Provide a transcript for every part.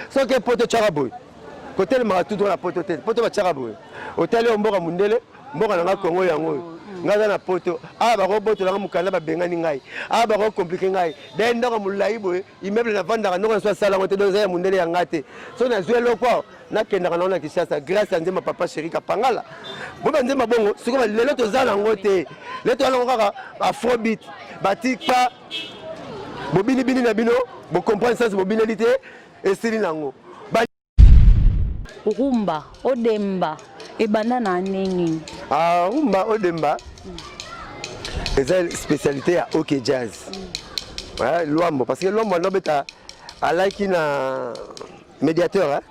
Sans que poto tcharaboy. Côté le marathon dans la poto tête. Poto va tcharaboy. Hôtel on mboka mundele, mboka na Congo yango. Ngaza na poto. Ah ba roboto la mukana ba bengani ngai. Ah ba ro compliqué ngai. Denda ko mulai boy. Immeuble na vanda no so sala ngote do za mundele ya ngate. So na zwelo kwa na kenda kana na Kinshasa grâce à nzema papa chéri kapangala. Bo ba nzema bongo, siko ba lelo to za na ngote. Leto ala ngaka afrobeat. Batika bobini bini na bino, bo comprendre ça bobinalité et sili nango. Rumba, Odemba, et banana nengi. Ah, rumba, Odemba. C'est une spécialité à OK Jazz. Ouais, l'homme, parce que l'homme, on a like un médiateur. Hein?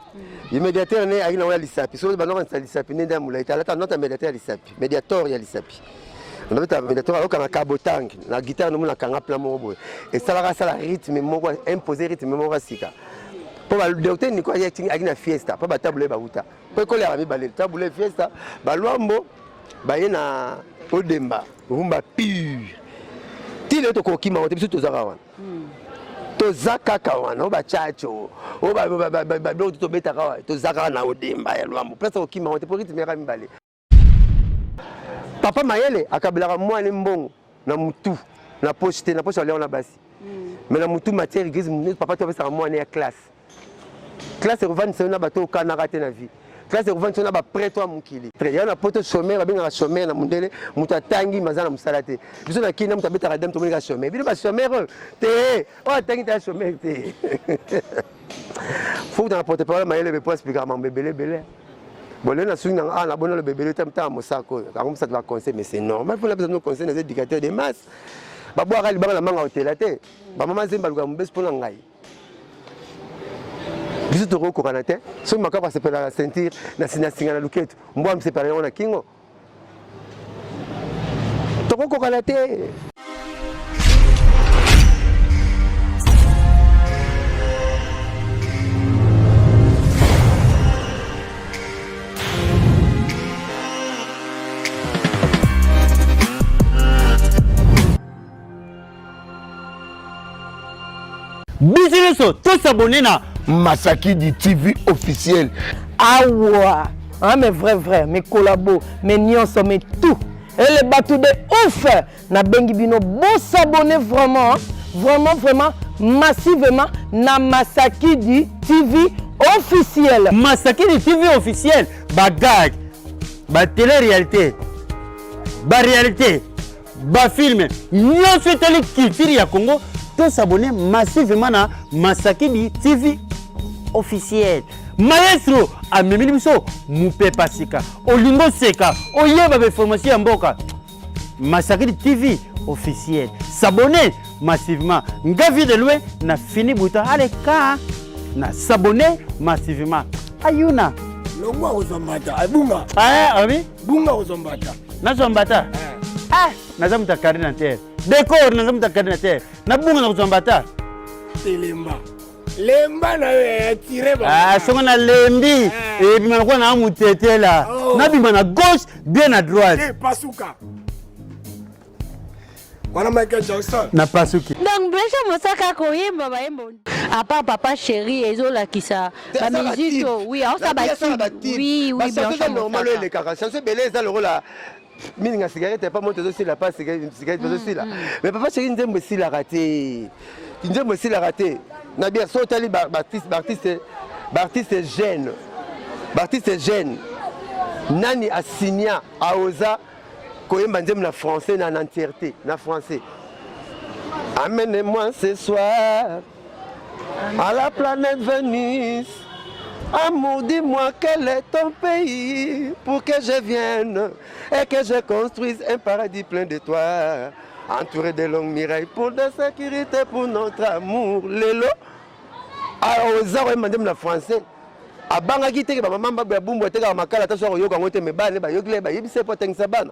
Le médiateur est à l'ISAPI. Si on a un l'ISAPI, on a un médiateur à l'ISAPI. Médiateur à l'ISAPI. On a un médiateur à Kabotang. La guitare, on a un plan. Et ça va ça rythme, imposer rythme, pour le docteur ni quoi y a une fiesta pas batable bauta pour coller ami balé table fiesta balwambo bayena Odemba rumba pure tile to kokima wote biso tozaka wana tozaka kawana oba chacho oba to beta kawa tozaka na Odemba ya lwambo place kokima wote pour rythme rami balé papa mayele akabelaka mwana mbongo na mutu na poche na na basi mais na mutu matière grise papa to besa mwana ya classe. Classe revend c'est na bato kana raté na vie. Classe revend c'est na ba prêt-toi mukili. Très bien na poto chômeur ba chômeur na mundele muta tangi mazana musalate. Biso na kina muta beta radem to mika chômeur. Bino ba chômeur te. Oh tangi ta chômeur te. Faut dans la porte-parole maïle be poste expliquer mon bébé belé. Bon là na swing na na bono le bébé tam tam mosako. Comme ça va conseil mais c'est normal pour la besoin de conseil des éducateurs de masse. Ba boire ali ba na manga hôtel te. Ba maman zemba luka mbes pour ngai. Biso to ko kanate so makapa se pela sentir na sinasinga na luketo mbwa msepare ona kingo to ko kanate Business tous s'abonner na Masakidi TV officiel. Ah ouais, ah, mais vrai, mes collabos, mes nyonso, mais tout. Et les bateaux de ouf. Na bengi bino, bon s'abonner vraiment, vraiment, massivement na Masakidi TV officiel. Masakidi TV officiel, bagag, ba télé-réalité, ba réalité, ba film, nyonso télé culture ya Congo, tous s'abonner massivement na Masakidi TV officiel. Maestro amemili biso mupe pasika olingo seka oyeba be formation ya mboka Masakidi TV officiel. S'abonner massivement ngavi de loin na fini buta aleka na s'abonner massivement ayuna longwa ozombata abunga abi bunga ozombata na zombata nazamuta karina terre décor nazamuta karina terre na bunga na zombata telemba lemba na tiré ba songo na lembi et bima ko na mutete la na bima na gauche bien à droite pasuka wana Michael Jackson na pasuki Donc Blanche Mosaka koyemba bayemba. À part papa chéri ezola kisa la musique oui, on ça bâti. Oui, Blanche normal les caca. C'est belé ça le rôle là. Mininga cigarette pas monter aussi la pas cigarette aussi là. Mais papa chéri ndembe si la raté. Ndembe si la raté. Na bien so tali Baptiste jeune. Baptiste jeune. Nani asigna aoza koyemba ndembe na français na entièreté na français. Amenez-moi ce soir à la planète Vénus. Amour, dis-moi quel est ton pays pour que je vienne et que je construise un paradis plein d'étoiles, entouré de longues murailles pour de sécurité pour notre amour. Lélo, aux arts, madame la français. A bangaki te ba mama ba bumbu te ka makala ta so yoka ngote me bane ba yogle ba yebise po tengisa bana.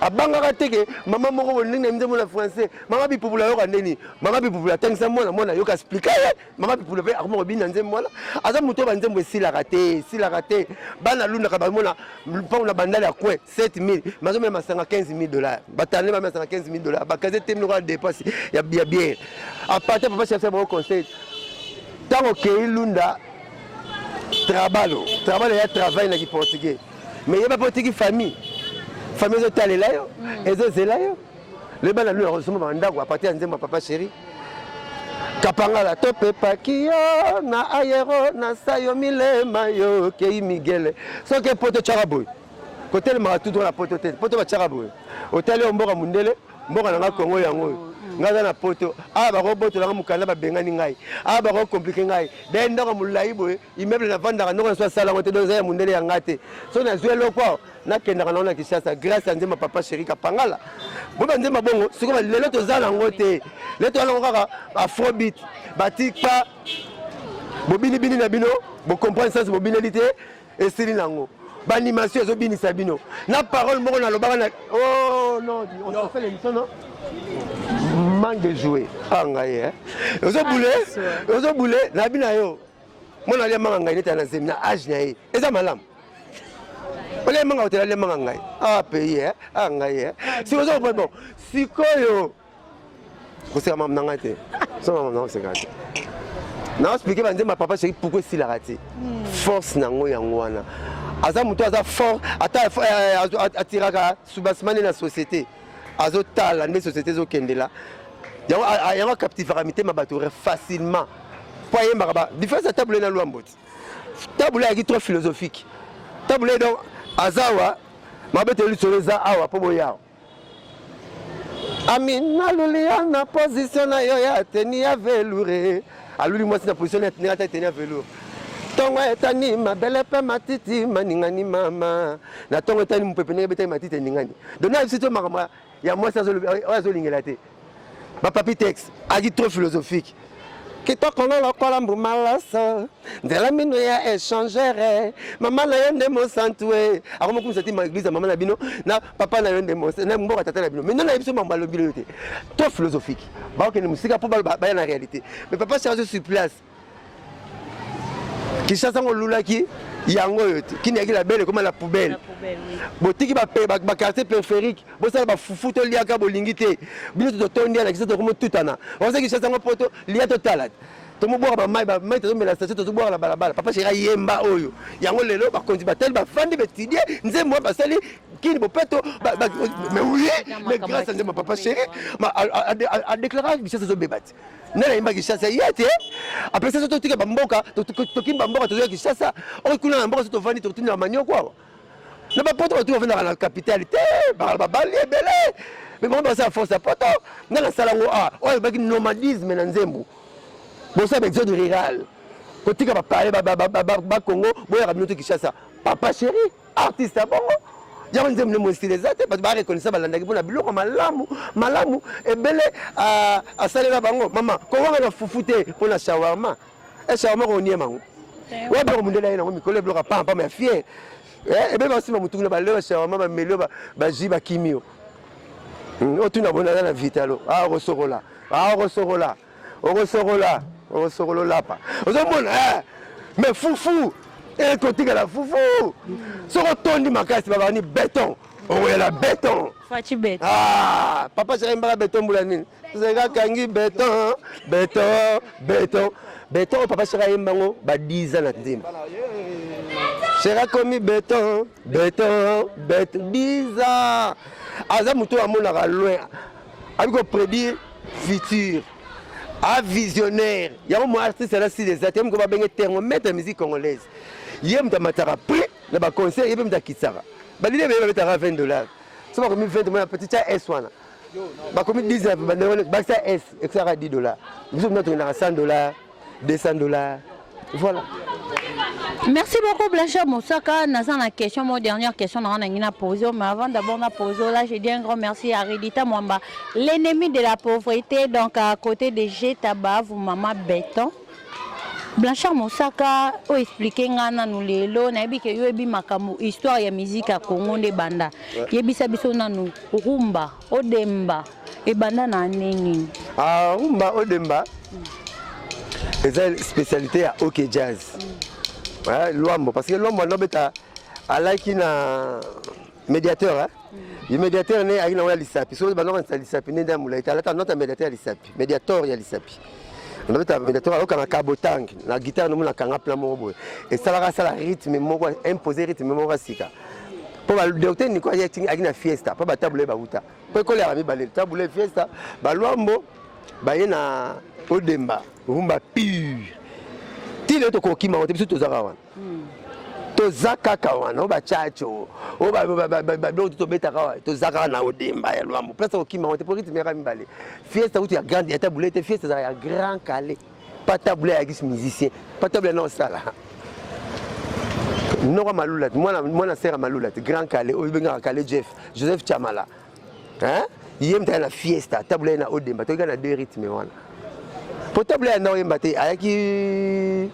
A bangaka te ke mama moko bolinga mzemo la français. Mama bi popula yoka ndeni. Mama bi popula tengisa mona yoka expliquer. Mama bi popula ba mo bina nzemo wala. Aza muto ba nzemo sila raté. Bana luna ka ba mona pa na bandala ya coin 7000. Mazo me masanga $15,000. Batane ba masanga $15,000. Ba kaze temno ka dépense ya bien. A partir papa chef sa conseil. Tant que Lunda Trabalo il y a travail dans le portugais. Mais il y a pas portugais famille. Famille de Talelayo, et de Zelayo. Le ban nous recevons mandat à partir de papa chéri. Kapangala tope pakio na ayero na sayo milema yo kei Miguel. So que poto charaboy. Côté le maratou dans la poto tête. Poto ba charaboy. Hôtel Mboka Mundele, Mboka na Congo yango. Ngaza na poto ba roboto na mukanda ba bengani ngai ba ro compliqué ngai den ndako mulai boy immeuble na vanda na so sala ngote doza ya mundele ya ngate so na zwelo kwa na kenda kana na Kishasa grâce à nzema papa chéri Kapangala boba nzema bongo siko ba lelo to zala ngote leto ala ngaka afrobeat batik pa bobini bini na bino bo comprendre ça bobinalité et style nango ba animation zo bini sabino na parole moko na lobaka na oh non on fait l'émission non manque de jouer angaye ozo boulé na bina yo mona le manga ngai neta na zemina age na ye eza malam ole manga hôtel le manga ngai payer angaye si ozo bon sikoyo ko se mam nanga te so mam nanga se ngate na expliquer bande ma papa chéri pourquoi si la raté force nango yango wana aza muto aza fort ata atiraka subasmane na société azotala les sociétés zo kendela yango captivité mabato facilement poye maraba différence table na luamboti table ya trop philosophique table donc azawa mabete lusoleza awa po boya amina lulia na position na yo ya tenir ya velours aluli moi na position na tenir ya velours tongo etani mabele pe matiti maningani mama na tongo etani mpepene beta matiti ningani dona bisito makama ya moi ça zo lingela te ba papi texte agi trop philosophique kitoko ngolo kola mbumalaso ndela mino ya échangere mama na yende mo santwe akoma kumsati ma église mama na bino na papa na yende mo na mboka tata na bino mais non na biso mama lobilo te trop philosophique ba okene musika po ba na réalité mais papa cherche sur place Kishasa ngolulaki yango yote kini yaki la belle comme la poubelle botiki ba quartier périphérique bo sala ba fufu to liaka bolingi te bino to tondi na Kishasa comme tutana on sait Kishasa ngo poto lia total to mo boire ba mai to mela station to boire la balabala papa chéri yemba oyo yango lelo ba konzi ba tel ba fandi betidie nze moi ba sali kini bo peto mais oui mais grâce à nze papa chéri a déclaré Kishasa zo bebati nana imba Kishasa yete après ça to tika bamboka to kimba mboka to Kishasa o kuna mboka to vandi to tina manyo kwa na ba poto to venda na capitale te ba bali belé mais bon ça force à poto nana salango o ba nomadisme na nzembu bon ça exode rural ko tika ba parler ba Congo boya bino to Kishasa papa chéri artiste bongo Y'a nzembu ne mo style zate ba reconnaître ba landaki pona biloko malamu ebele a salela bango mama ko wanga na fufute pona shawarma shawarma ko niema ngo wa ba mundela ina ngo mikolo bloka pampa ma fier ebele ba sima mutungu ba lewa shawarma ba melo ba jiba kimio o tuna bona na vitalo rosorola lapa ozomona mais fufu et côté la foufou so tondi makasi baba ni béton la béton Fachi béton papa j'ai un béton boulani zega kangi béton papa j'ai un bango ba 10 ans na nzimba sera commis béton 10 ans aza muto amona loin abiko prédire futur visionnaire y'a mon artiste là si des athèmes qu'on va bien thermomètre musique congolaise yem ta matara prix na ba conseil yem ta kitsara ba lile ba metara $20 so ba komi 20 mon petit S wana ba komi 10 ba ça S extra $10 vous nous na $100 $200 voilà. Merci beaucoup Blanchard Moussaka. Nazan la question, mon dernière question, on a posé, mais avant d'abord on poser là, j'ai dit un grand merci à Redita Mwamba, l'ennemi de la pauvreté, donc à côté de G-Tabac, vous maman béton. Blanchard Moussaka, o expliquer ngana nous lelo, na yebi ke yo yebi makamu histoire ya musique à Congo de banda. Yebi sabiso na nous rumba, odemba, e banda na nini. Rumba odemba. C'est spécialité à OK Jazz. Luambo parce que Luambo no beta alaki na médiateur le médiateur né a ina lisapi so ba no lisapi ne ndamula ita lata nota médiateur lisapi médiateur ya lisapi ndabeta médiateur okanga kabotang na guitare nomona kanga plein moko boye esalaka sala rythme moko imposer rythme moko sika po ba docteur Nico aki na fiesta po ba table ba uta po ko le mibale table fiesta ba Luambo ba ye na Odemba rumba pure tile to kokima wote biso tozaka wana tozaka kawana oba chacho oba ba to beta kawa tozaka na Odemba ya Luambo place kokima wote po rythme ya mibale fiesta uti ya grande ya table fiesta ya grand calé pas table ya gis musicien pas table na sala Nora Maloulat, moi sœur Maloulat, grand calé, obenga calé Joseph Chamala. Hein? Yem ta na fiesta, table na Odemba, to na deux rythmes wana. Po table na Odemba te ayaki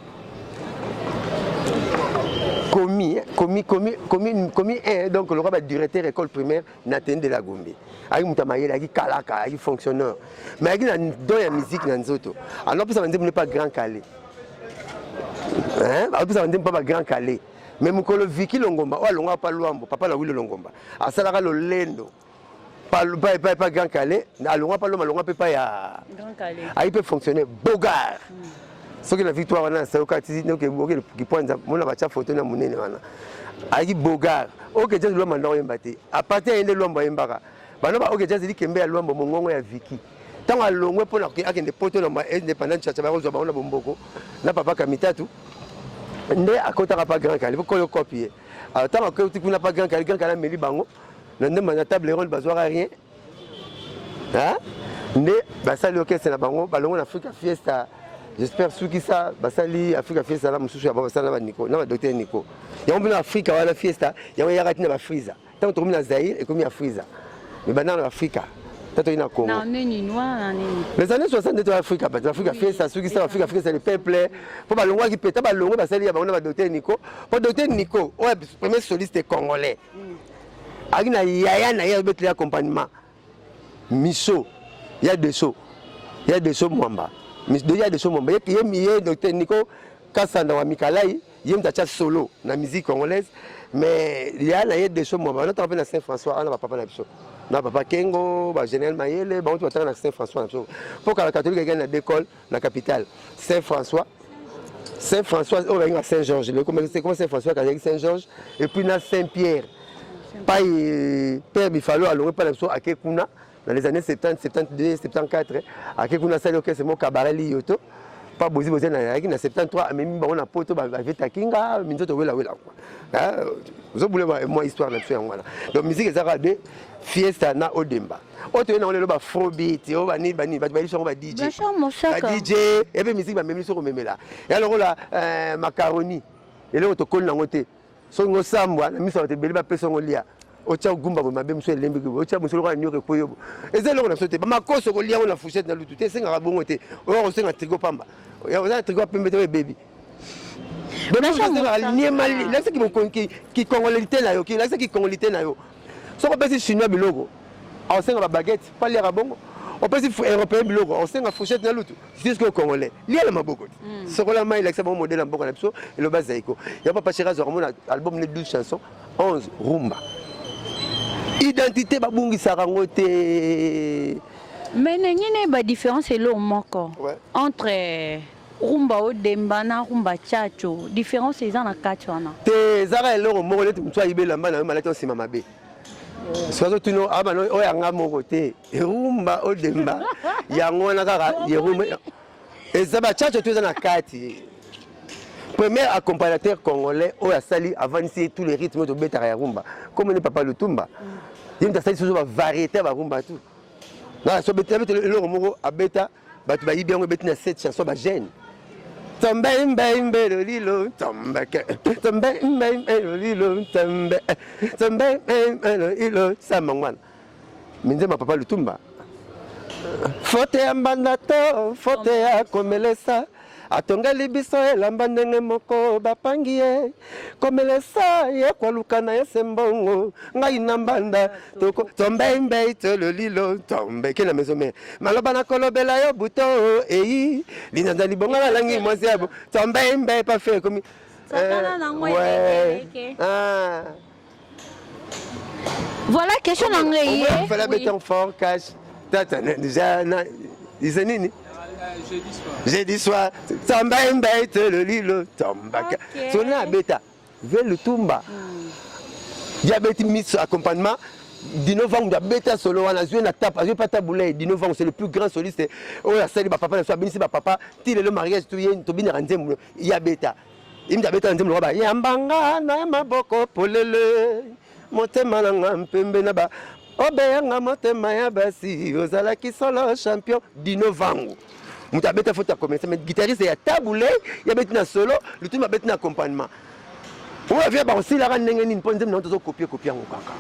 commis donc le roi directeur école primaire Nathan de la Gombe. Ayi mutamayele ayi kalaka, ayi fonctionnaire. Mais ayi na don ya musique na nzoto. Alors pour ça on dit pas grand calé. Hein? Alors pour ça on dit pas grand calé. Mais mukolo Viki Longomba, o alonga pa Luambo, papa la Wilo Longomba. Asalaka lo lendo. Pas grand calé, alonga pa Luambo, pas ya grand calé. Ah, il peut fonctionner Bogart. Ce que la victoire wana c'est au cas qui pointe mon abacha photo na munene wana. Ayi Bogart. OK jazz Luambo na oyembate. A partir de Luambo yembaka. Bano ba OK jazz di kembe ya Luambo mongongo ya Viki. Tant alongwe pona akende poto na indépendant chacha ba zo ba ona bomboko. Na papa kamitatu. Ndé à côté pas grand calé, faut qu'on copie. Alors tant que tu n'as pas grand calé meli bango, n'andé ma table ronde bazoira rien. Hein? Ndé basali OK c'est la bango, balongo Africa Fiesta. J'espère ceux qui ça basali Africa Fiesta là mususu ya basala ba Nico, na ba docteur Nico. Ya on Africa wala Fiesta, ya ya ratina ba Friza. Tant que tu na Zaïre et comme ya Friza. Mais banana Africa. Les années 60 de l'Afrique, l'Afrique fait ça, ceux qui sont en Afrique, c'est le peuple. Pour les Longois qui pètent, les Longois, il y a le docteur Nico. Pour le docteur Nico, le premier soliste congolais. Il y a un accompagnement. Micho, il y a des shows. Il y a des shows Mwamba. Il y a des shows Mwamba. Il y a le docteur Nico, Kassanda wa Mikalai, il y a un solo dans la musique congolaise. Mais il y a des shows Mwamba. On a travaillé à Saint-François, on n'a pas parlé de show. Na papa Kengo, ba général Mayele, ba on tu attends na Saint-François. Pour que la catholique gagne la d'école la capitale Saint-François, on va à Saint-Georges. C'est comme Saint-François qui Saint-Georges et puis na Saint-Pierre. Pas Père Bifalo alors pas la à Kekuna dans les années 70, 72, 74 à Kekuna ça c'est mon cabaret Lyoto. Pas bozi na 73 même on a poto ba veta kinga minzoto wela quoi. Vous voulez moi histoire là-dessus donc musique ezaka de fiesta na Odemba. Oto na on le ba afrobeat, o ba ni ba DJ. Ba DJ et puis musique ba même sur memela. Et alors là macaroni. Et là to kol na ngote. So ngo sambwa na miso te beli ba peso ngolia. Ocha gumba bo mabe mso lembe go. Ocha mso lo nyoke koyo. Ezelo na sote ba makoso ko lia na fourchette na lutu te senga bongo te. O senga trigo pamba. Ya oza trigo pembe te baby. Là c'est qui congolité là yo, là c'est qui congolité là yo. So ko pesi chinois bilogo. On senga ba baguette, pas lira bongo. On pesi européen bilogo, on senga fourchette na lutu. C'est ce que congolais. Lia la maboko. So ko la mai like ça bon modèle en boko na biso et le bazaiko. Ya pas Chira Zormona album les 12 chansons, 11 rumba. Identité babungi sarangote. Mais il y a une différence entre rumba Odemba na rumba chacho. Différence c'est dans la kachwana. Te zara eloro moko leti mutwa ibelamba na malati osima mabe. Sozo tuno abano oyanga moko te. Rumba Odemba yango na kaka yerumba. Ezaba chacho tu na kati. Premier accompagnateur congolais oya sali avancer tous les rythmes de beta ya rumba. Comme ne papa Lutumba. Il y a une variété de rumba tout. Na so beta le moko abeta batu ba yibia ngo betina 7 chansons ba gêne. Tombe mbembe le lilo tombe tombe mbembe le lilo tombe tombe mbembe le lilo samangwana. Minze ma papa Lutumba. Fote ya mbanato fote ya komelesa atongali biso elamba ndenge moko bapangi ye komelesa ye kwaluka na ye sembongo ngai na mbanda toko tombembe tolo lilo tombe ke na maison mère maloba na kolobela yo buto eyi linanza libonga la langi mwasi yabo tombembe pas fait comme voilà question d'anglais il fallait mettre en fort cash tata déjà izenini Jeudi soir. Tamba mbait le lilo tambaka. Sona beta. Vers le tumba. Diabète mis accompagnement. Dino Vang beta solo wana joué na tape, joué pas taboulé. Dino Vang c'est le plus grand soliste. Oh la salle papa, la béni ba papa, ti le mariage tout yen to bini ranzem ya beta. Il me beta ranzem roba yambanga na maboko polele. Motema na mpembe na ba. Obeyanga motema ya basi, ozala ki solo champion Dino Vang. Muta beta faut ta commencer mais guitariste ya taboulé, ya beta na solo, le tout ma beta na accompagnement. On va faire aussi la randenge ni ponzem na to copier ngokaka.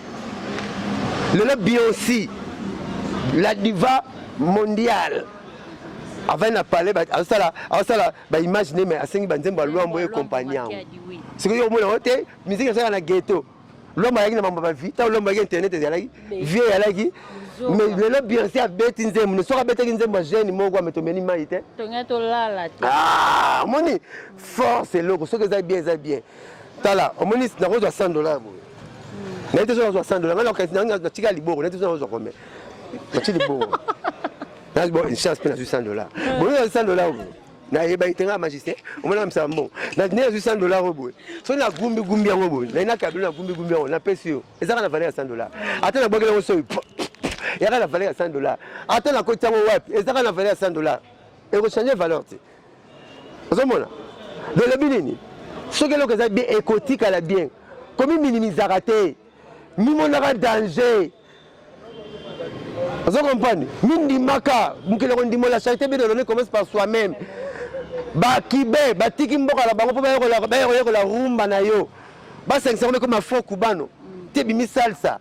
Le Beyoncé, la diva mondiale. Avant de parler, imaginez, mais à 5 ans, je vais compagnie. C'est que je musique est dans ghetto. L'homme a une vie, l'homme a internet, mais le Beyoncé a bêté, ne sera bêté une jeune, moi, je vais me mettre. Ah, mon force, logo, ce que ça bien, ça bien. Tala, au moins, c'est $100. N'était pas $100. On a tiré les bords, on était pas combien. On a tiré les bords. Là, bon, une chance, on a $100. Bon, on a $100. On a été un magicien, on a ça bon. On a $100. Si on a gumbi on a câble, on a payé. Et ça, on a valé $100. Attends, la bague, on s'est il y a la valeur à $100. Attends, la côte, et ça, on a valé $100. Et on change de valeur. Vous avez dans le bilini. Ce que l'on a bien écotique à la bien. Comme il minimise à rater. Mimonara danger. Vous comprenez? Mindi maka, la charité commence par soi-même. Bakibe, batiki mboka la bango pour la rumba na yo. Ba sincèrement comme un faux cubano. Te bimi salsa.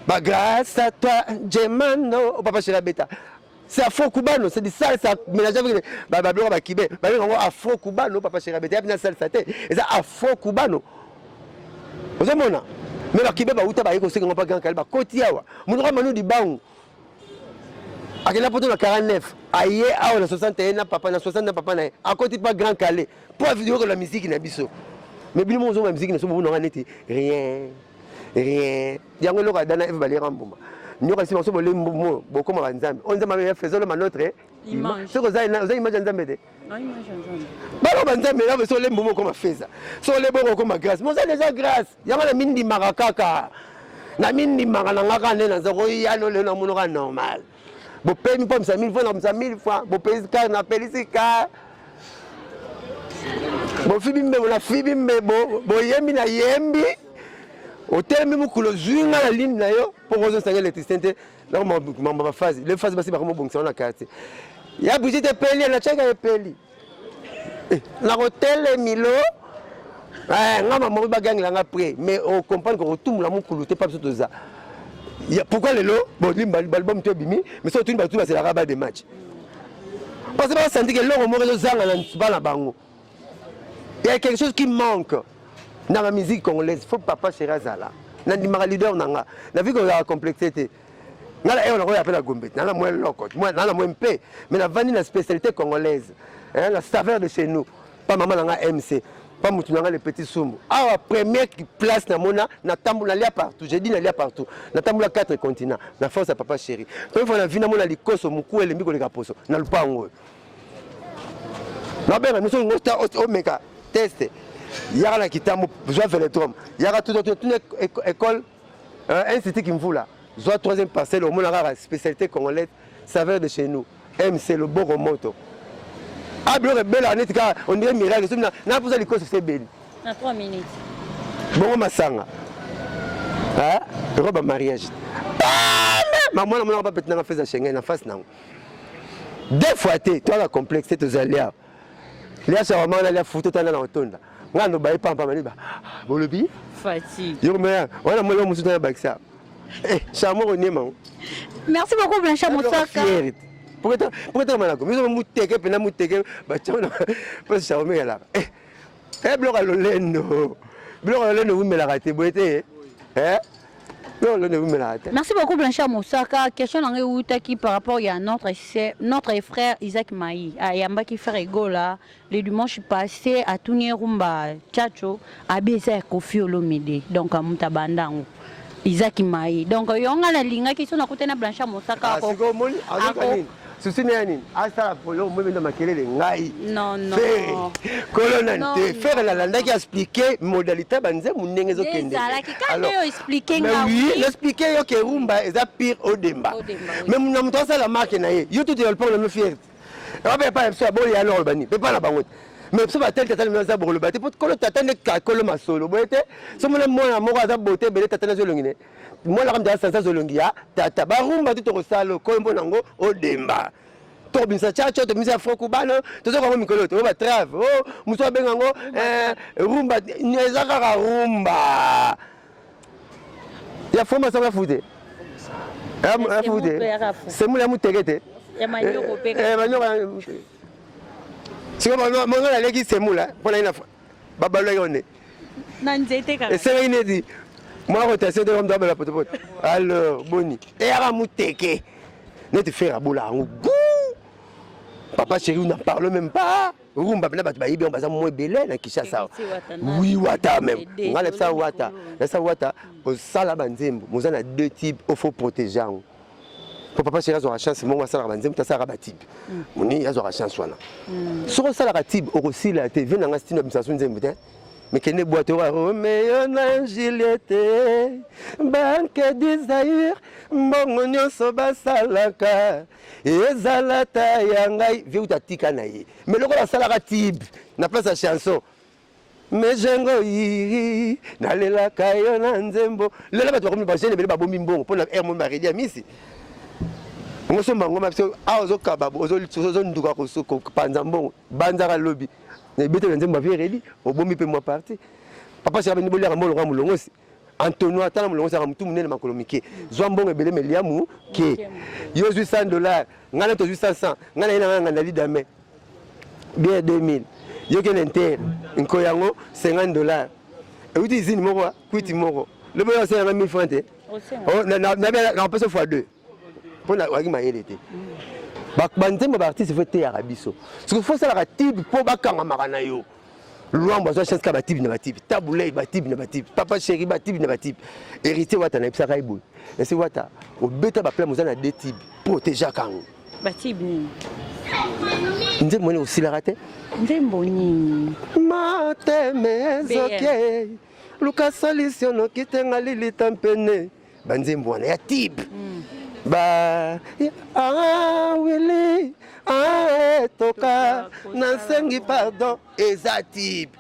Ba grâce à toi, Gemano, au papa chez la bêta. C'est un faux cubano, c'est du salsa mélangé avec bablo bakibe. Ba un faux cubano, papa chez la bêta, il y a salsa té. Et ça un faux cubano. Vous comprenez? Mais la Kibé Baouta Baïko, c'est qu'on pas grand calba. Kotiawa, mon droit Manu du Bang. À quel point 49, aïe, à la 61, papa, na 60, papa, à côté pas grand calé. Pour la vidéo de la musique, n'a biso. Mais bien, mon la musique, n'a pas été rien. Rien. Il y a un local dans la Valérambo. Nous avons aussi beaucoup de gens. On a fait le manotre. Image. C'est que vous avez image en Zambé. Balo banzambe là so les momo comme fait ça. So les boko comme grâce. Moi c'est déjà grâce. Yanga na mindi marakaka. Na mindi marananga na zako yano le na munoka normal. Bo paye mi pom 1000 fois na 1000 fois. Bo paye ka na pelisika. Bo fibimbe na fibimbe bo yembi na yembi. Hotel même kulo zuinga la ligne na yo pour oser sanger l'électricité. Là ma phase. Les phases basi ba comme bon ça na quartier. Ya bouger de peli na cheka de peli. Na hôtel Milo, ngama mo bagang la après, mais on comprend que tout la mukulu te pas tout ça. Pourquoi le lot bon l'album te bimi, mais surtout tout c'est la rabat des matchs. Parce que ça dit que l'or mo rezo zanga na la bango. Il y a quelque chose qui manque dans la musique congolaise, faut papa Cherazala. Na di mara leader nanga. Na vu qu'on a complexité. Ngala on appelle la gombe. Na la moins loko, moi na la moins MP, mais la vanille la spécialité congolaise. La saveur de chez nous. Pas maman nanga MC. Pas moutou nanga les petits soumou. Ah, première place na mona, na tambour na lia partout. J'ai dit na lia partout. Na tambour 4 continents. Na force à papa chéri. Quand on a vu na mona likoso mukou et le miko le kaposo. Na lupa ngo. Na ben nous sommes au meka test. Yara la kitambo, joie Vélétrom. Yara toute école institut qui me fout là. Joie 3e parcelle au monara spécialité congolaise, saveur de chez nous. MC le bon remonto. Ah, bien, belle année, on dirait miracle. On a posé les causes, c'est belle. Dans 3 minutes. Bon, ma sanga. Hein? Robe mariage. Maman, on n'a pas peut-être fait ça chez en face. Deux fois, toi, la complexité, tu as l'air. Là, c'est vraiment la photo, tu as la rotonde. On a pas pas mal. Bon, le billet? Fatigue. On a mon homme, on a ça. Eh, charmant, on est mort. Merci beaucoup, Blanchard Moussaka. Pourquoi tu m'as dit? Nous avons teke, puis nous avons teke, parce que ça là. Eh, bloc à l'olendo. Bloc à l'olendo, vous me la ratez, vous êtes, eh? Merci beaucoup, Blanchard Moussaka. Question qui par rapport à notre frère Isaac Maï, à Yamba qui fait rigola, le dimanche passé à Tounierumba, Tchacho, à Bézé Kofi Olomide, donc à Moutabandang. Isaac Maï. Donc, il y a la ligne qui sont à côté de Blanchard Moussaka. souci nani asala polo moi dans makelele ngai non colonne faire la landa qui expliquer modalité banze munenge zo kende alors expliquer mais oui l'expliquer yo que rumba est pire au demba mais mon mto ça la marque na ye yo tout le temps le me fier on pas ça bon ya no bani pas la bangote mais ça va tel tata le za bolo bate pour kolo tata ne ka kolo masolo boete so mon moi moko za bote bele tata na zo longine moi la ramda ça zo longia tata ba rumba tout ko salo ko mbonango au demba to binsa chacho to misa foko bana to zo ko mikolo to ba trave oh muso bengango rumba neza ka rumba ya foma ça va fouter ya fouter c'est moi la mutegete ya manyoko pe manyoko siko mongo la leki c'est moi là pour la fois babalo yone na nzete ka c'est inédit moi rotation de l'homme dans la pote alors boni et ya muteke ne te faire abola ngou papa chéri on n'en parle même pas rumba bina batu bayibi on baza mo belé na Kinshasa oui wata même on a ça wata au sala banzembo mozana deux types il faut protéger pour papa chéri azo chance mo sala banzembo ta sala batib moni azo chance wana so sala batib au aussi la TV na ngastino bisasu nzembo te mais qu'elle ne boit au Roméo na Juliette banque desire mbongo nyonso basalaka ezalata yangai viu tatika na ye mais loko basalaka tib na place ya chanson mais jengo yi nalelaka yo na nzembo lelo bato bakomi bajene bele babombi mbongo mpona air mo maridi ya misi ngoso mangoma biso azo kababo ozo nduka kosoko panza mbongo banzaka lobi ne bete nzembo aviredi obomi pe moi parti papa c'est abeni bolera mbolo mulongosi Antonio atala mulongosi ka mutu munene makolo mike zwa mbongo ebele meliamu ke yo $800 ngana to 800 ngana ina ngana lidame bien 2000 yo ke l'inter nko yango $50 et uti zini moko kwiti moko le boyo c'est 1000 francs te oh na pesa fois 2 pour la wagi mayelete banzembo baartiste faut te arabiso ce qu'il faut ça la tib pour bakanga makana yo Luambo a chance ka batib na batib tabulei batib na batib papa chéri batib na batib hérité wata na ipsa kaibul et c'est wata au beta ba plan mozana de tib protéger kango batib ni nzembo ni aussi la raté nzembo ni mate mezoke luka solution no kitenga lili tampene banzembo na ya tib ba wili toka nasengi pardon ezatib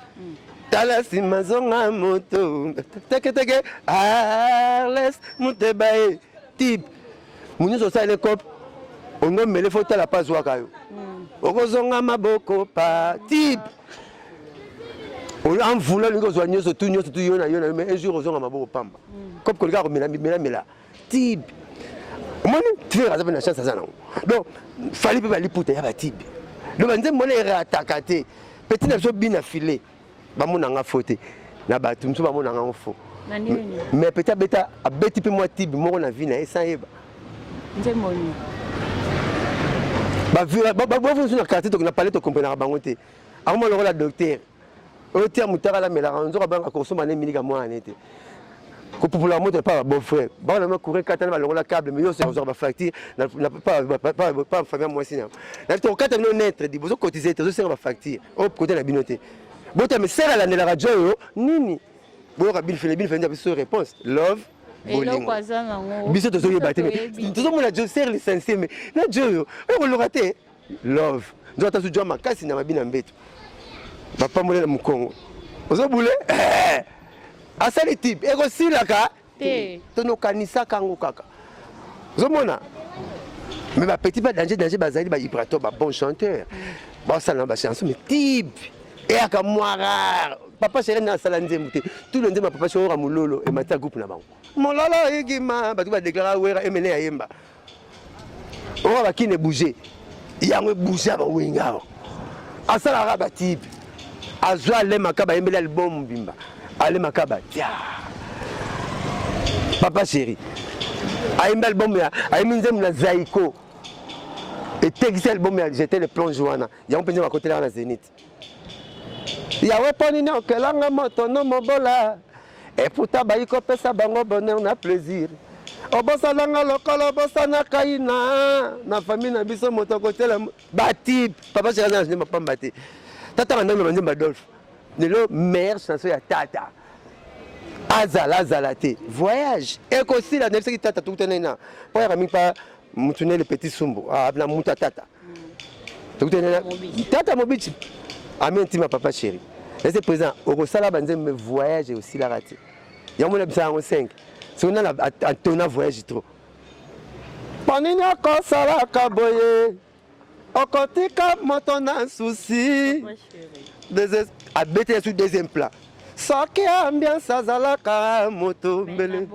tala simazonga moto teke arles mutebae tib munizo sale kop ongo mele fota la pazwa kayo okozonga maboko pa tib on voulait nous rejoindre sur tout yona mais un jour ozonga maboko pamba kop ko lika ko mela tib moi tu fais la chance à ça non donc fallait pas aller pour ya batib donc banze mona attaquer petit na so bien affilé ba mona nga faute na batu mso ba mona nga fo mais petit beta abeti pe moi tib moko na vie na esa yeba nze moni ba vous sur la carte to na parler to comprendre bango te a mo le docteur au terme mutara la mela nzo ba nga ko so mané milika mo anete ko popula moto pas bon frère ba na courir katana ba longola câble mais yo c'est ba facture na pas famille moi sinon na to kata no net di bozo cotiser to so ba facture au côté na binoté bota me sera la na radio nini bo ka bin fele biso réponse love bolingo biso to so yebate mais to so mona jo ser licencié mais na jo ko lo raté love nzo ta su jo makasi na mabina mbeto papa mo na mukongo ozo bule asali type eko silaka tono kanisa kango kaka zomona mais ba petit pas danger bazali ba vibrato ba bon chanteur ba sala ba chanson mais type et aka moi rare papa chéri na sala nzembo te tout le nzembo papa chéri mulolo et mata groupe na bango mololo egima ba tu ba déclarer wera emene ayemba on va kine bouger yango bouger ba wenga asala ba type azwa le makaba emele album bimba allez makaba tia papa chéri aimba album ya aiminze mna zaiko et texte album ya j'étais le plonge wana ya on penza côté là na Zénith ya weponi na kelanga moto no mobola et pourtant ba iko pesa bango bonheur na plaisir obosananga lokolo obosana kaina na famille na biso moto kotela bati papa chéri na nzemba pamba te tata ngandanga nzemba Adolphe lelo meilleure chanson ya tata azala te voyage ekosila na bisaki tata tukutana na po ya mingi pa mutune le petit sumbu na muta tata tukutana na tata mobichi ami ntima papa chéri laissez présent okosala banzembe voyage aussi la raté yamona bisa ngo 5 si on a un voyage trop panini akosala kaboye okotika moto na souci à bêter sur deuxième plat. Ça qui ambiance azalaka moto mbele.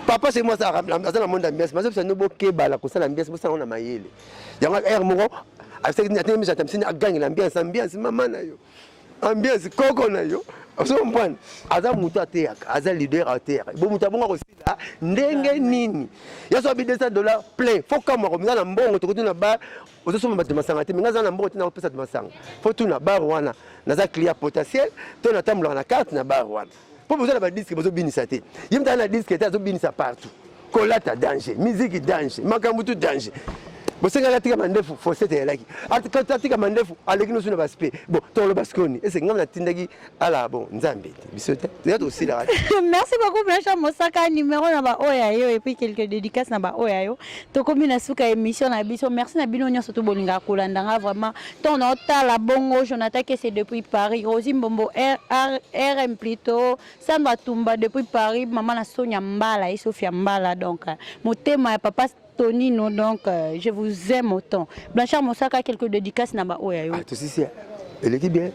Papa c'est moi ça dans le monde ambiance, mais ça nous boké bala ko ça l'ambiance ça on a mayele. Yanga air moko avec ni atemi jatamsini aganga l'ambiance maman na yo. Ambiance koko na yo. Oso mpana aza mutu ateyaka aza leader ateyaka bo mutu abonga kosila ndenge nini yaso bi $200 plein faut kama ko mizana mbongo tokuti na bar ozo bato masanga te ngaza na mbongo tina pesa de masanga faut tout na bar wana naza client potentiel to na tambula na carte na bar wana po besoin na ba disque bozo binisa te yimta na disque te azo binisa partout kolata danger musique danger makambu tout danger bosenga latika mandefu fosete yalaki atika mandefu aleki no suna baspe bon tolo baskoni ese ngam na tindaki ala bon nzambe bisote yato aussi la merci beaucoup Blanchard Mosaka numéro na ba oya yo et puis quelques dédicaces na ba oya yo to komi na suka émission na biso merci na bino nyonso to bolinga kolandanga vraiment ton ota la bongo Jonathan que c'est depuis Paris Rosie Mbombo RM plutôt Sandra Tumba depuis Paris maman na Sonia Mbala et Sophia Mbala donc motema ya papa Tonino, donc je vous aime autant. Blanchard Mosaka, quelques dédicaces na ba oya. Ah, tout si, elle est bien.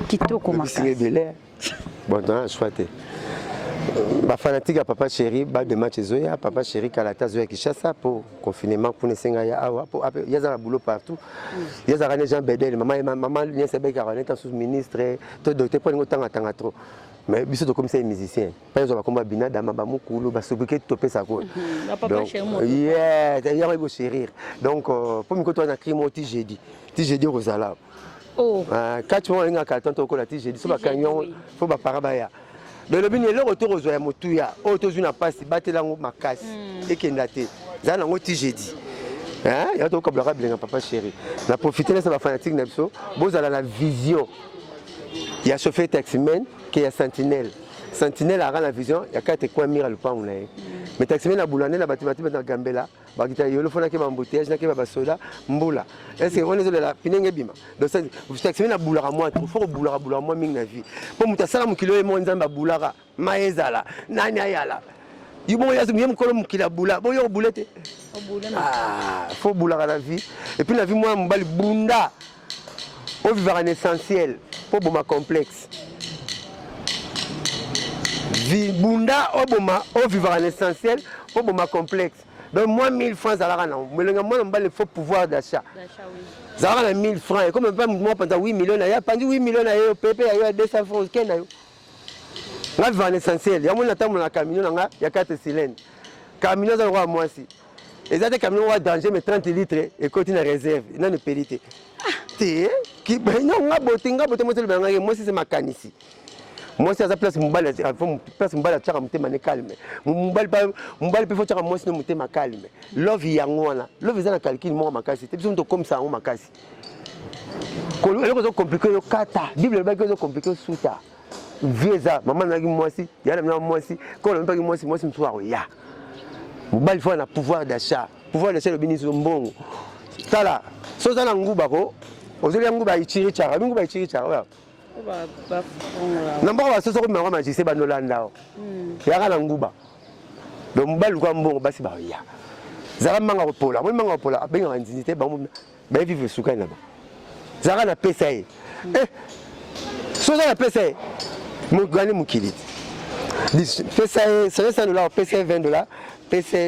Kito comment ça? Bon, non, je souhaite. Ma fanatique à papa chéri, bas de match Zoya, papa chéri Kalata Zoya Kishasa pour confinement pour ne senga ya awa pour il y a un boulot partout. Il y a un Jean Bedel, maman Lien Sebek a rené sous ministre, tout docteur pour nous tanga trop. Mais biso to comme ça musicien par exemple comme bina dama ba mukulu ba sobuke topé ça quoi donc yeah d'ailleurs il faut chérir donc pour me côté na crime ti jeudi rozala oh quand tu vois un carton to ko la ti jeudi so ba canyon faut ba parabaya donc le bin le retour aux oya motuya o to zuna passe batelango makasi ekenda te za na ngoti jeudi hein ya to ko blaka blenga papa chéri na profiter de sa fanatique na biso bozala la vision. Il y a chauffeur taximan qui est Sentinelle. Sentinelle a la vision, il y a 4 coins mire le pan. Mais taximan a boulané la bâtiment dans Gambela, bagita yolo fona ke embouteillage na ke ba soda mbula. Est-ce que on est de la pinenge bima. Donc taximan a boulara moi trop fort boulara moi ming na vie. Pour mutasala mukilo e mo nzamba boulara maezala nani ayala. Yibon yazu yem kolo mukila boula. Bon yo boulete. Ah, faut boulara la vie. Et puis la vie moi mbali bunda. On vivra en essentiel, pour boma complexe. Bunda, on vivra en essentiel, pour boma complexe. Donc moi 1000 francs, ça va moi on va le faux pouvoir d'achat. Ça va 1000 francs. Et comme moi pendant 8 millions, il y a pas 8 millions, il y a PP, il y a 200 francs, il y a. On vivra en essentiel. Il y a mon attendre dans camion, il y a 4 cylindres. Camion ça va moi aussi. Et ça des camions ont danger mais 30 litres et continue en réserve, il y a une périté. Qui non ngabotinga botemotel banga moi c'est makanisi moi c'est à place mbala place mbala tchaka mutema ne calme mbala pe faut tchaka moi c'est mutema calme love yango wana love za na calcul mo makasi te biso to comme ça on makasi ko eloko zo compliqué yo kata bible ba ko zo compliqué suta vieza maman na moi si yana na moi si ko le pas moi si msoa ya mbala faut na pouvoir d'achat le bénis mbongo tala so za na nguba ko ozeli yango ba ichiri chara bingu ba ichiri chara wa ba namba ba soso ko mama majise ba nolanda ya kana nguba do mbalu kwa mbongo basi ba ya zara manga ko pola mo manga ko pola benga nzinite ba mo ba vivre suka na ba zara na pesa e so za na pesa e mo gani mukiliti pesa e $100 pesa $20 pesa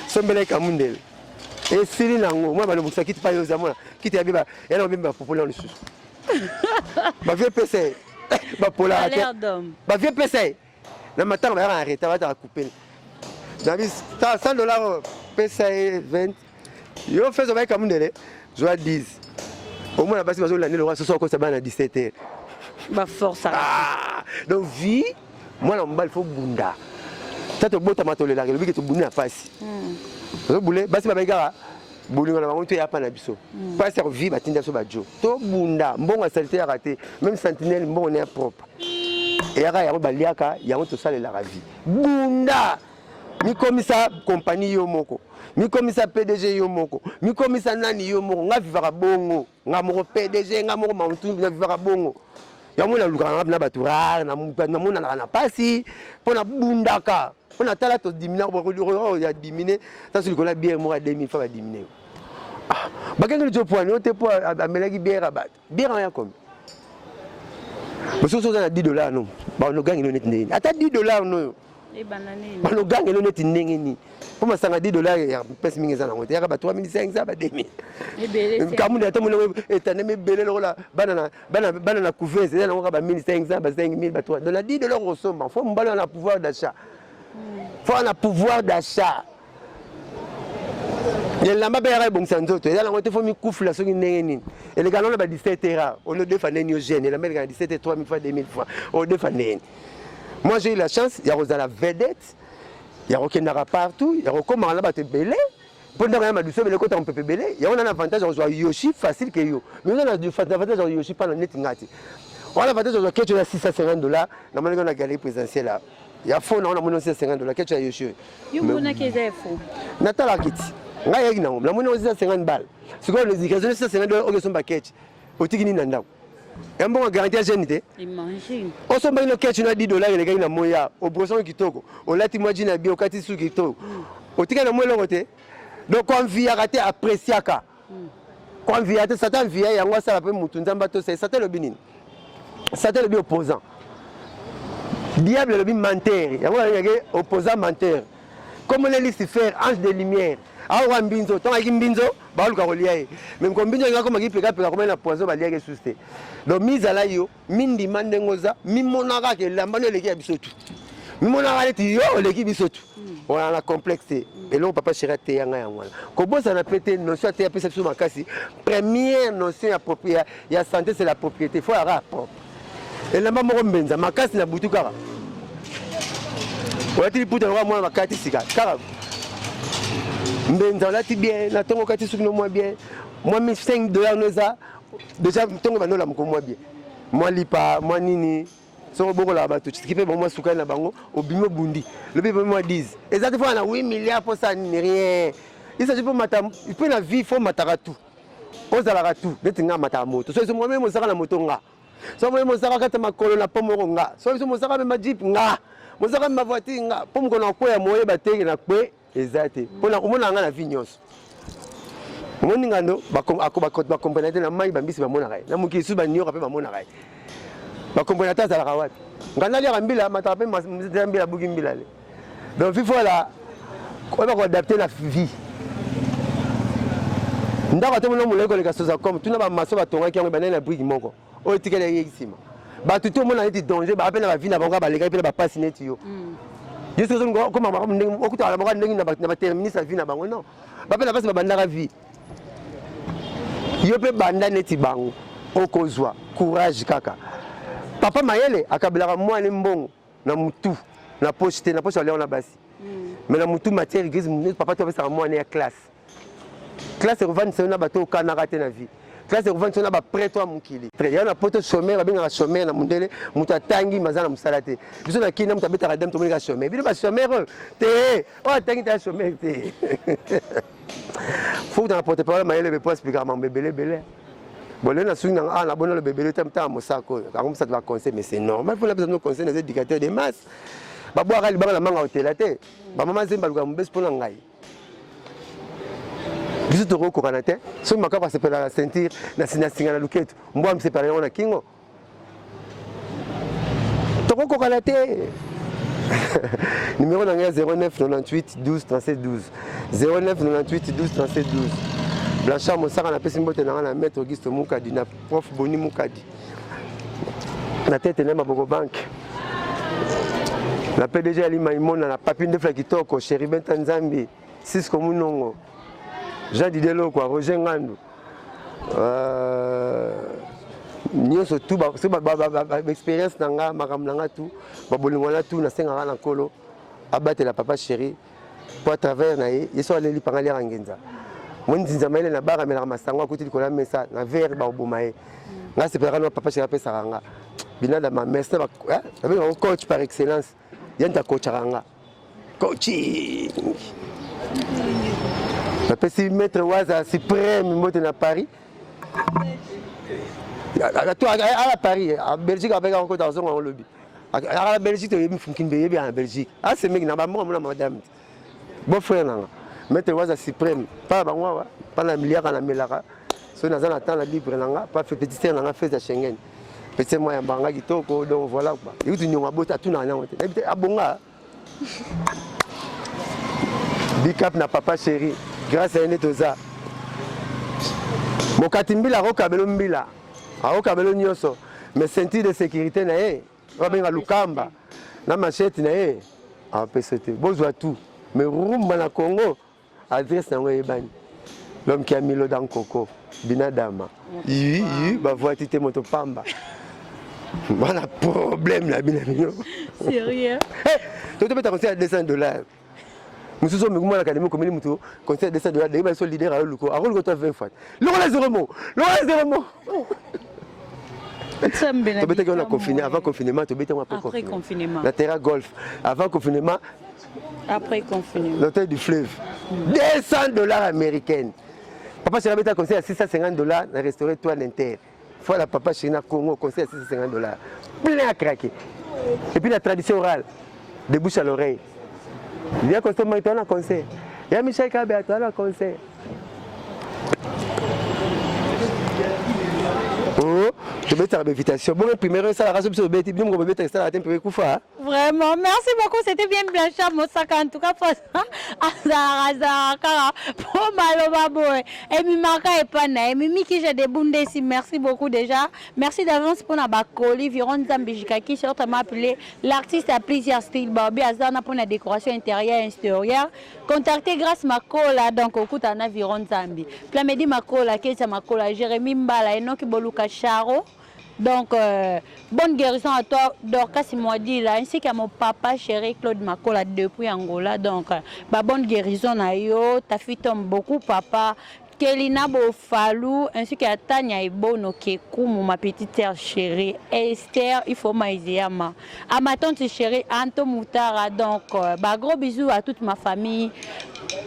sombele kamundele et Cyril Nango, moi, je quitte pas les amours, quitte à Biba, et là, on va populaire le sous. Ma vieux PC, ma polar, ma vieux PC, le matin, on va arrêter, on va couper. J'avais $100 PC 20, je fais ça comme une je vais 10. Au moins, la base de l'année, le roi, ce soir, ça va à 17h. Ma force, donc, vie, moi, on va le faire bunda. tata bota matole la lobi ke to buni afasi to bule basi ba baigara bolingo na bango to ya pa na biso pas servi batinda so bajo to bunda mbongo salité ya raté même sentinelle mbongo ne propre et aka ya baliaka ya to sale la vie bunda mi komisa compagnie yo moko mi komisa PDG yo moko mi komisa nani yo moko nga vivaka bongo nga moko PDG nga moko mauntu nga vivaka bongo ya mona lukanga na baturar na mona na pasi pona bundaka pona tala to dimina ko ya diminer ça c'est le bière mo 2000 fois ba diminer ah bakenge le point on te po amelaki bière abat bière ya comme monsieur ça $10 non ba no gangi no net ndeni ata $10 no et banane ba no gangi no net ndenge ni pour ma sanga $10 ya pesa mingi sana ngote ya ba 3500 ba 2000 et belé kamu ata mo etane me belé lola bana na couveuse ya na ba 1500 ba 5000 ba 3 donc $10 ressemble faut mbala na pouvoir d'achat faut un pouvoir d'achat. Il y a la mabère bon sanzoto. Il y a la moitié faut mi coufle la soki nengeni. Et les galons là 17 €. On le défendre ni gêne. La mère 17 3000 fois 2000 fois. On défendre. Moi j'ai eu la chance, il y a Rosa vedette. Il y a Rokenara partout, il y a comment là ba te belé. Pendant que ma douce le côté on peut belé. Il y a un avantage on Yoshi facile que yo. Mais on a du avantage on Yoshi pas net ngati. On a l'avantage on que tu as $650 na mali na galerie présidentielle là. Il y a faux, on a mon $50 que tu as eu. You mona que c'est faux. Natala kiti. Nga yaki na la mon $50. Ce qu'on les dit, c'est $50 au son paquet. Au tikini nanda. Et bon garantie à génité. Imagine. On s'en bat le catch na $10 les gars na moya au brosson kitoko. Au lati moji na bio kati su kitoko. Au tikana mo le côté. Donc on vit à rater apprécier ka. Quand vit à Satan via yango ça peut mutu nzamba to c'est Satan le binin. Satan le opposant. Diable le menteur, il y a opposant menteur. Comme les Lucifer, ange de lumière. Alors Mbinzo, tant que Mbinzo, balu karoliae. Même comme Mbinzo, il y a comme qui pega pega comme la poison balia que susté. Donc mise à la yo, mindi mandengoza, mimonara que l'ambano l'équipe bisotu. Mimonara les yo l'équipe bisotu. On a la complexité. Et là on papa chéri te yanga yangwana. Kobo ça n'a pété notion te apesa sur makasi. Première notion appropriée, il y a santé c'est la propriété, faut avoir propre. Et là mamo mbenza makasi na butu kara. Wati puta wa mwana makati sika. Kara. Mbenza lati bien, na tongo kati sukino moi bien. Moi $5 noza. Déjà tongo bano la mko moi bien. Moi lipa, moi nini. So boko la bato tsikipe moi suka na bango obimo bundi. Le bébé moi 10. Et ça te faut na 8 milliards pour ça ni rien. Il s'agit pour matam, il peut la vie faut matara tout. Ozala tout. Netinga matara moto. So moi même osaka na moto nga. So moi mosaka kata makolo na pomoro nga. So mosaka me jeep nga. Mosaka ma voiture nga. Pomo ko na ko ya moye bateke na kwe ezate. Pona komona nga na vie nyonso. Moni ngando ba comprendre na mai bambisi ba mona kai. Na mukisu ba nyoka pe ba mona kai. Ba comprendre ta za la kawati. Ngana lia mbila mata pe mbila bugi mbila le. Donc il faut là on va adapter la vie. Ndaka te mona muleko le kasoza comme tuna ba maso ba tonga ki yango banana brique moko. O tikele yexima. Ba tout le monde a été danger ba appelle la vie na bango ba lega pe ba passe net yo. Juste comme ma ndenge okuta la bango ndenge na ba terminer sa vie na bango non. Ba pe la passe ba bandara vie. Yo pe banda neti bango. Okozwa courage kaka. Papa mayele akabelaka mwana mbongo na mutu na poche na poche on a basi. Mais na mutu matière grise papa to pesa mwana ya classe. Classe revendre c'est na bato kana raté na vie. Classe revendre c'est na ba prêt toi mukili. Très bien na poto chômeur ba chômeur na mundele mutu atangi mazana musalate. Biso na kina mutu abeta radam to mona chômeur. Bino ba chômeur te o atangi ta chômeur te. Faut dans la porte-parole mayele be pas expliquer ma bébé. Bon, là, on a un bon bébé, le temps de Mosako. Comme ça, tu vas conseiller, mais c'est normal. Pour la personne qui conseille les éducateurs des masses. Babo a la main au télé. Maman Zemba, le gars, pour l'angaï. Vous êtes au courant, si je ne sais pas sentir, je suis à la louquette. Moi, je me sépare de Kingo. Tu es au courant, numéro 09 98 12 37 12. 09 98 12 37 12. Blanchard Mosaka na pesi mbote na maître Auguste Mukadi na prof Boni Mukadi na tête na Maboko Bank na PDG Ali Maimona na Papi Ndefla Kitoko Chéri Bentanzambi Cisco Munongo Jean Didelo kwa Roger Ngando nyonso tout ba expérience nanga makam nanga tout ba bolingo na tout na senga na kolo abattre la papa chéri pour à travers naé ils sont allés pangali rangenza mon nzinzama ile na bara mela masango akuti likola mesa na verre ba obomaye nga c'est pas papa chéri pesa ranga binada ma merci ba avec un coach par excellence yanta coach ranga coaching papa si maître waza suprême moto na Paris à Paris à Belgique avec encore dans un lobby à la Belgique tu es bien en Belgique ah c'est mec na ba moi madame bon frère nanga maître waza suprême pas ba moi pas na milliard na melara so na zana temps la libre nanga pas fait petit terre nanga fait à Schengen petit moi en banga kitoko donc voilà quoi et tu nyonga bota tout na nanga abonga big up na papa chéri grâce à Netoza Mokatimbila rokabelo mbila rokabelo nyoso mais ceinture de sécurité na ye babenga lukamba na machette na ye a PCT bozwa tout mais rumba na Congo adresse na yebani l'homme qui a mis l'eau dans coco binadama ba voitité moto pamba voilà problème la binamino sérieux tu te mets à conseiller $200 nous sommes à l'académie comme nous conseil $200 de sont leader à l'Oluko à l'Oluko 20 fois le zéro mot tu bêtes qu'on a confiné avant confinement tu bêtes après confinement la terre golf avant confinement après confinement l'hôtel du fleuve $200 américains papa chéri bêta conseil à $650 dans restaurant toi l'Inter fois la papa chéri na Congo conseil à $650 plein à craquer et puis la tradition orale de bouche à l'oreille il y a constamment un conseil il y a Michel Kabé à toi un conseil oh je vais faire l'invitation bon première ça la race sur bête bien on va mettre ça la température kufa vraiment merci beaucoup c'était bien Blanchard Mosaka en tout cas pour azara pour maloba boy et mi marka et pana et mi qui j'ai des bundes ici merci beaucoup déjà merci d'avance pour na bakoli Viron Zambijika qui surtout m'a appelé l'artiste a plusieurs styles Barbie azana pour la décoration intérieure et extérieure contactez grâce Makola donc au kutana Viron Zambi Plamedi Makola Kesa Makola Jérémy Mbala et non qui boluka Charo. Donc, bonne guérison à toi, Dorcas Simouadila, ainsi qu'à mon papa chéri Claude Makola depuis Angola. Donc, bonne guérison à yo, ta fille tombe beaucoup, papa. Kelina Bofalou, ainsi qu'à Tania Ebono Kekou, ma petite sœur chérie. Esther, il faut maïzéama. À ma tante chérie, Anto Moutara. Donc, gros bisous à toute ma famille.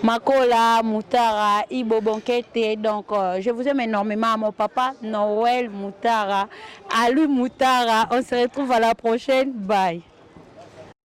Makola, Moutara, Ibo Bonkete. Donc, je vous aime énormément à mon papa, Noël Moutara, à lui Moutara. On se retrouve à la prochaine. Bye.